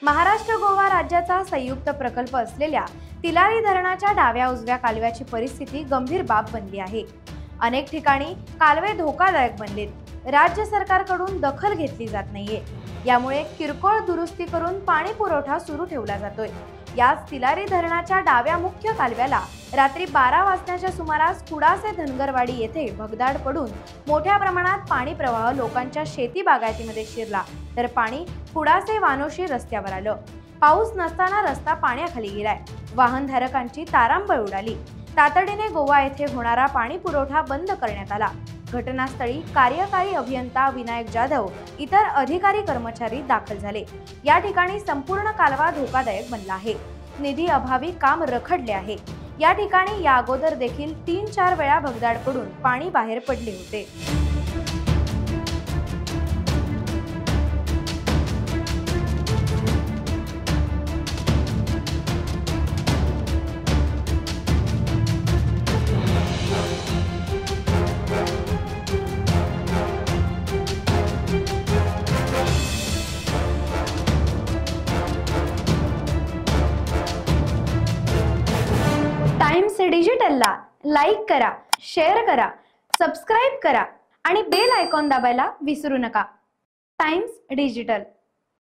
महाराष्ट्र गोवा राज्याचा संयुक्त प्रकल्प असलेल्या तिलारी धरणाच्या डाव्या उजव्या कालव्याची परिस्थिती गंभीर बाब बनली आहे। अनेक ठिकाणी कालवे धोकादायक बनलेत। राज्य सरकारकडून दखल घेतली जात नाहीये। यामुळे किरकोळ दुरुस्ती करून पाणी पुरवठा सुरू ठेवला जातोय। याच तिलारी धरणाच्या डाव्या मुख्य कालव्याला रात्री 12 वाजण्याच्या सुमारास कुडासे धनगरवाडी येथे भगदाड पडून मोठ्या प्रमाणात पाणी प्रवाह लोकांच्या शेती बागायतीमध्ये शिरला, तर पाणी कुडासे वानोशी रस्त्यावर आलं। पाऊस नसताना रस्ता पाण्याखाली गेलाय। वाहनधारकांची तारांबळ उडाली। तातडीने गोवा येथे होणारा पाणी पुरवठा बंद करण्यात आला। घटनास्थळी कार्यकारी अभियंता विनायक जाधव इतर अधिकारी कर्मचारी दाखल झाले। या ठिकाणी संपूर्ण कालवा धोकादायक बनला आहे। निधी अभावी काम रखडले आहे। या ठिकाणी या अगोदर देखील 3-4 वेळा भगदाड पडून पाणी बाहेर पडले होते। टाइम्स डिजिटलला लाईक करा, शेअर करा, सबस्क्राइब करा आणि बेल आयकॉन दाबायला विसरू नका। Times digital.